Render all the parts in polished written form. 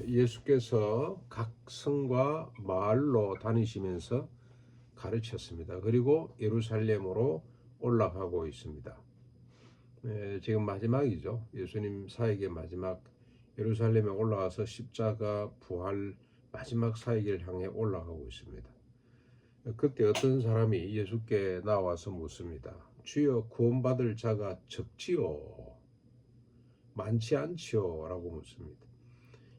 예수께서 각 성과 마을로 다니시면서 가르쳤습니다. 그리고 예루살렘으로 올라가고 있습니다. 지금 마지막이죠. 예수님 사역의 마지막, 예루살렘에 올라와서 십자가 부활 마지막 사역을 향해 올라가고 있습니다. 그때 어떤 사람이 예수께 나와서 묻습니다. 주여, 구원받을 자가 적지요? 많지 않지요? 라고 묻습니다.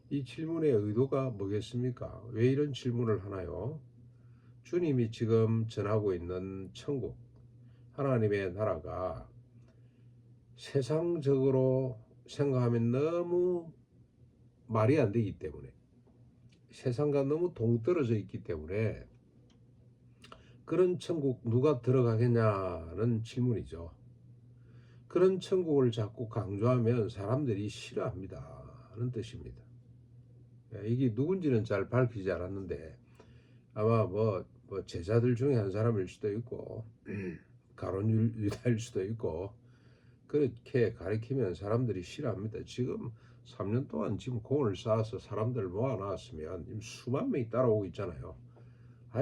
이 질문의 의도가 뭐겠습니까? 왜 이런 질문을 하나요? 주님이 지금 전하고 있는 천국, 하나님의 나라가 세상적으로 생각하면 너무 말이 안 되기 때문에, 세상과 너무 동떨어져 있기 때문에 그런 천국 누가 들어가겠냐는 질문이죠. 그런 천국을 자꾸 강조하면 사람들이 싫어합니다는 뜻입니다. 이게 누군지는 잘 밝히지 않았는데 아마 뭐 제자들 중에 한 사람일 수도 있고 가룟 유다일 수도 있고, 그렇게 가리키면 사람들이 싫어합니다. 지금 3년 동안 지금 공을 쌓아서 사람들 모아놨으면 수만 명이 따라오고 있잖아요.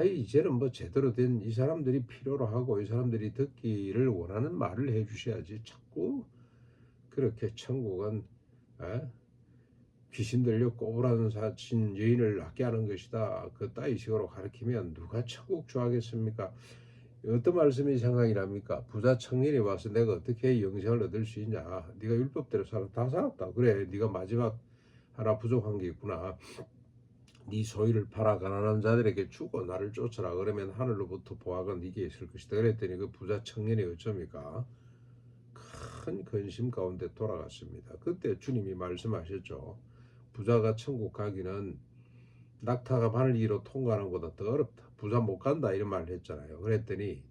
이제는 뭐 제대로 된 이 사람들이 필요로 하고 이 사람들이 듣기를 원하는 말을 해주셔야지, 자꾸 그렇게 천국은 귀신 들려 꼬부라는 사친 여인을 낫게 하는 것이다, 그 따위식으로 가르치면 누가 천국 좋아하겠습니까? 어떤 말씀이 생각이 납니까? 부자 청년이 와서 내가 어떻게 영생을 얻을 수 있냐, 네가 율법대로 살아, 다 살았다, 그래 네가 마지막 하나 부족한 게 있구나, 네 소유를 팔아 가난한 자들에게 주고 나를 쫓아라, 그러면 하늘로부터 보화가 네게 있을 것이다. 그랬더니 그 부자 청년이 어쩝니까? 큰 근심 가운데 돌아갔습니다. 그때 주님이 말씀하셨죠. 부자가 천국 가기는 낙타가 바늘기로 통과하는 것보다 더 어렵다, 부자 못 간다, 이런 말을 했잖아요. 그랬더니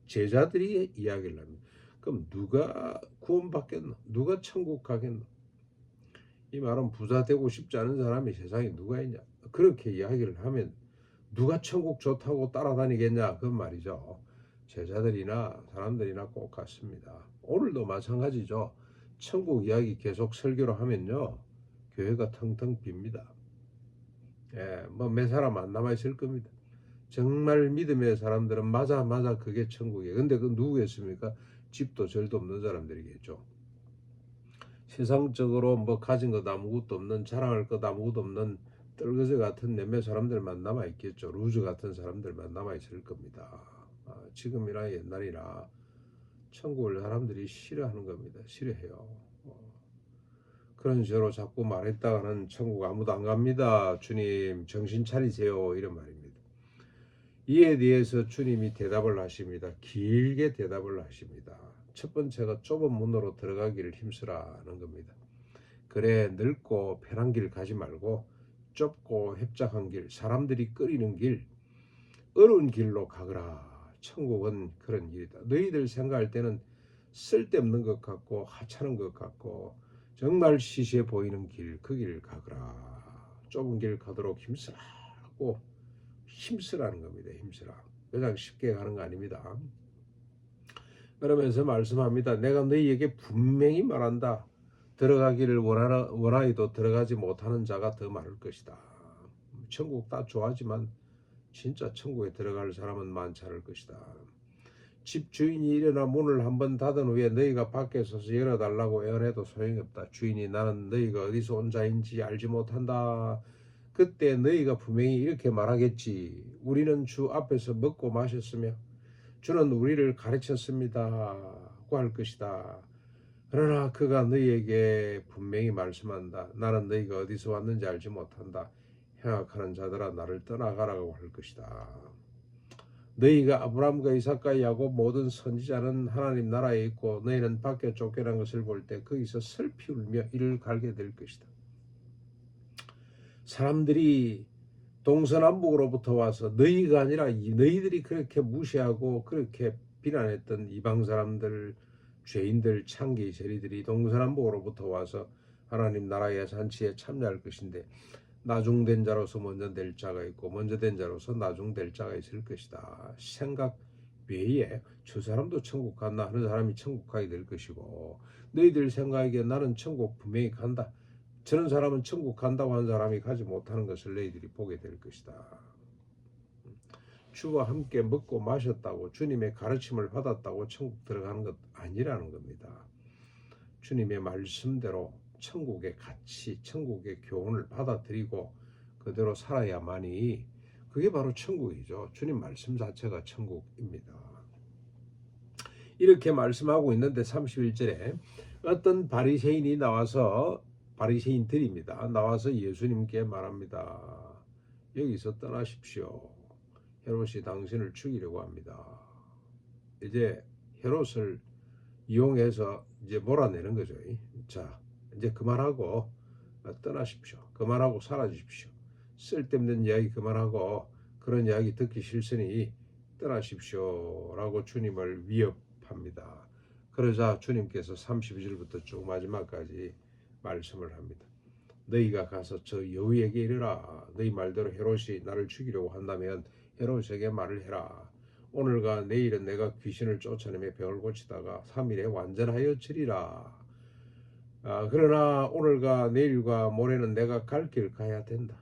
제자들이 이야기를 합니다. 그럼 누가 구원받겠노? 누가 천국 가겠노? 이 말은 부자 되고 싶지 않은 사람이 세상에 누가 있냐? 그렇게 이야기를 하면 누가 천국 좋다고 따라다니겠냐? 그 말이죠. 제자들이나 사람들이나 꼭 같습니다. 오늘도 마찬가지죠. 천국 이야기 계속 설교로 하면요, 교회가 텅텅 빕니다. 몇 사람 안 남아 있을 겁니다. 정말 믿음의 사람들은 맞아 그게 천국이에요. 근데 그 누구겠습니까? 집도 절도 없는 사람들이겠죠. 세상적으로 뭐 가진 것 아무것도 없는, 자랑할 것 아무것도 없는 떨거지 같은 몇몇 사람들만 남아 있겠죠. 루즈 같은 사람들만 남아 있을 겁니다. 지금이나 옛날이나 천국을 사람들이 싫어하는 겁니다. 싫어해요. 그런 식으로 자꾸 말했다가는 천국 아무도 안 갑니다. 주님 정신 차리세요, 이런 말입니다. 이에 대해서 주님이 대답을 하십니다. 길게 대답을 하십니다. 첫 번째가 좁은 문으로 들어가기를 힘쓰라는 겁니다. 그래, 넓고 편한 길 가지 말고 좁고 협착한 길, 사람들이 꺼리는 길, 어려운 길로 가거라. 천국은 그런 길이다. 너희들 생각할 때는 쓸데없는 것 같고 하찮은 것 같고 정말 시시해 보이는 길, 그 길 가거라. 좁은 길 가도록 힘쓰라고, 힘쓰라는 겁니다. 힘쓰라. 그냥 쉽게 가는 거 아닙니다. 그러면서 말씀합니다. 내가 너희에게 분명히 말한다. 들어가기를 원하여도 들어가지 못하는 자가 더 많을 것이다. 천국 다 좋아하지만 진짜 천국에 들어갈 사람은 많지 않을 것이다. 집 주인이 일어나 문을 한번 닫은 후에 너희가 밖에 서서 열어달라고 애원해도 소용이 없다. 주인이 나는 너희가 어디서 온 자인지 알지 못한다. 그때 너희가 분명히 이렇게 말하겠지. 우리는 주 앞에서 먹고 마셨으며 주는 우리를 가르쳤습니다고 할 것이다. 그러나 그가 너희에게 분명히 말씀한다. 나는 너희가 어디서 왔는지 알지 못한다. 행악하는 자들아, 나를 떠나가라고 할 것이다. 너희가 아브라함과 이삭과 야곱 모든 선지자는 하나님 나라에 있고 너희는 밖에 쫓겨난 것을 볼 때 거기서 슬피 울며 이를 갈게 될 것이다. 사람들이 동서남북으로부터 와서 너희가 아니라 너희들이 그렇게 무시하고 그렇게 비난했던 이방 사람들, 죄인들, 창기 세리들이 동서남북으로부터 와서 하나님 나라의 잔치에 참여할 것인데, 나중된 자로서 먼저 될 자가 있고 먼저 된 자로서 나중될 자가 있을 것이다. 생각 외에 저 사람도 천국 간다 하는 사람이 천국 가게 될 것이고, 너희들 생각하기에 나는 천국 분명히 간다, 저런 사람은 천국 간다고 한 사람이 가지 못하는 것을 너희들이 보게 될 것이다. 주와 함께 먹고 마셨다고 주님의 가르침을 받았다고 천국 들어가는 것 아니라는 겁니다. 주님의 말씀대로 천국의 가치, 천국의 교훈을 받아들이고 그대로 살아야만이 그게 바로 천국이죠. 주님 말씀 자체가 천국입니다. 이렇게 말씀하고 있는데 31절에 어떤 바리새인이 나와서 바리새인들입니다. 나와서 예수님께 말합니다. 여기서 떠나십시오. 헤롯이 당신을 죽이려고 합니다. 이제 헤롯을 이용해서 이제 몰아내는 거죠. 자, 이제 그만하고 떠나십시오. 그만하고 사라지십시오. 쓸데없는 이야기 그만하고 그런 이야기 듣기 싫으니 떠나십시오. 라고 주님을 위협합니다. 그러자 주님께서 32절부터 쭉 마지막까지 말씀을 합니다. 너희가 가서 저 여우에게 이르라. 너희 말대로 헤롯이 나를 죽이려고 한다면 헤롯에게 말을 해라. 오늘과 내일은 내가 귀신을 쫓아내며 병을 고치다가 3일에 완전하여 지리라. 그러나 오늘과 내일과 모레는 내가 갈 길 가야 된다.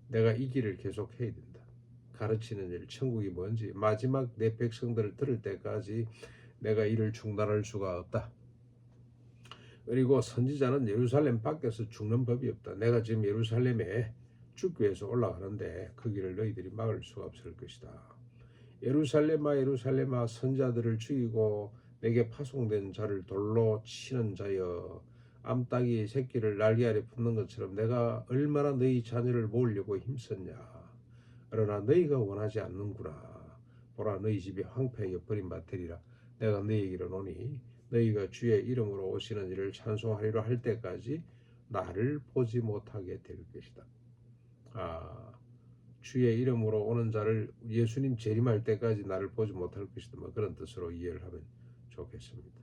내가 이 길을 계속 해야 된다. 가르치는 일, 천국이 뭔지 마지막 내 백성들을 들을 때까지 내가 이를 중단할 수가 없다. 그리고 선지자는 예루살렘 밖에서 죽는 법이 없다. 내가 지금 예루살렘에 죽기 위해서 올라가는데 그 길을 너희들이 막을 수가 없을 것이다. 예루살렘아 예루살렘아 선자들을 죽이고 내게 파송된 자를 돌로 치는 자여, 암탉이 새끼를 날개 아래 품는 것처럼 내가 얼마나 너희 자녀를 모으려고 힘썼냐. 그러나 너희가 원하지 않는구나. 보라, 너희 집이 황폐하게 버림받으리라. 내가 너희에게 이르노니 너희가 주의 이름으로 오시는 이를 찬송하리라 할 때까지 나를 보지 못하게 될 것이다. 주의 이름으로 오는 자를 예수님 재림할 때까지 나를 보지 못할 것이다. 뭐 그런 뜻으로 이해를 하면 좋겠습니다.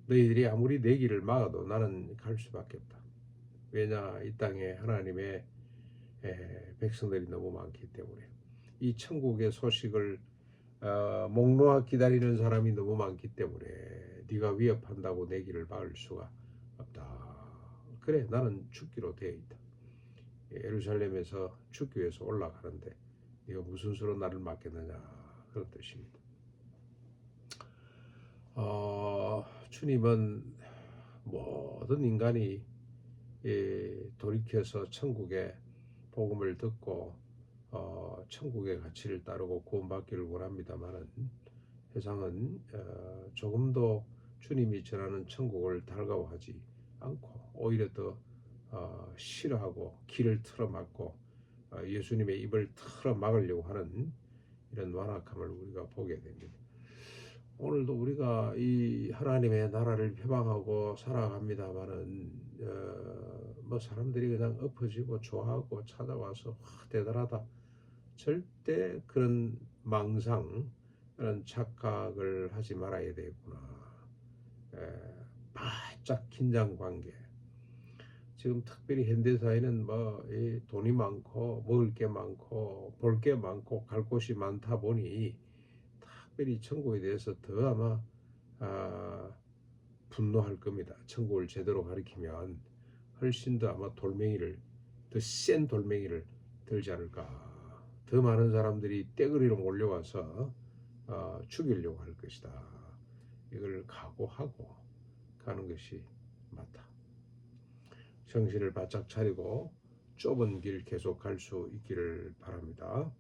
너희들이 아무리 내 길을 막아도 나는 갈 수밖에 없다. 왜냐, 이 땅에 하나님의 백성들이 너무 많기 때문에, 이 천국의 소식을 목놓아 기다리는 사람이 너무 많기 때문에 네가 위협한다고 내 길을 막을 수가 없다. 그래, 나는 죽기로 되어 있다. 예루살렘에서 죽기 위해서 올라가는데 네가 무슨 수로 나를 막겠느냐, 그런 뜻입니다. 주님은 모든 인간이 돌이켜서 천국의 복음을 듣고 천국의 가치를 따르고 구원받기를 원합니다만은, 세상은 조금도 주님이 전하는 천국을 달가워하지 않고 오히려 더 싫어하고 길을 틀어막고 예수님의 입을 틀어막으려고 하는 이런 완악함을 우리가 보게 됩니다. 오늘도 우리가 이 하나님의 나라를 표방하고 살아갑니다마는 뭐 사람들이 그냥 엎어지고 좋아하고 찾아와서 대단하다, 절대 그런 망상, 그런 착각을 하지 말아야 되겠구나. 바짝 긴장 관계. 지금 특별히 현대사회는 뭐 돈이 많고 먹을 게 많고 볼 게 많고 갈 곳이 많다 보니 특별히 천국에 대해서 더 아마 분노할 겁니다. 천국을 제대로 가리키면 훨씬 더 아마 돌멩이를, 더 센 돌멩이를 들지 않을까. 더 많은 사람들이 떼거리로 몰려와서 죽이려고 할 것이다. 이걸 각오하고 가는 것이 맞다. 정신을 바짝 차리고 좁은 길 계속 갈 수 있기를 바랍니다.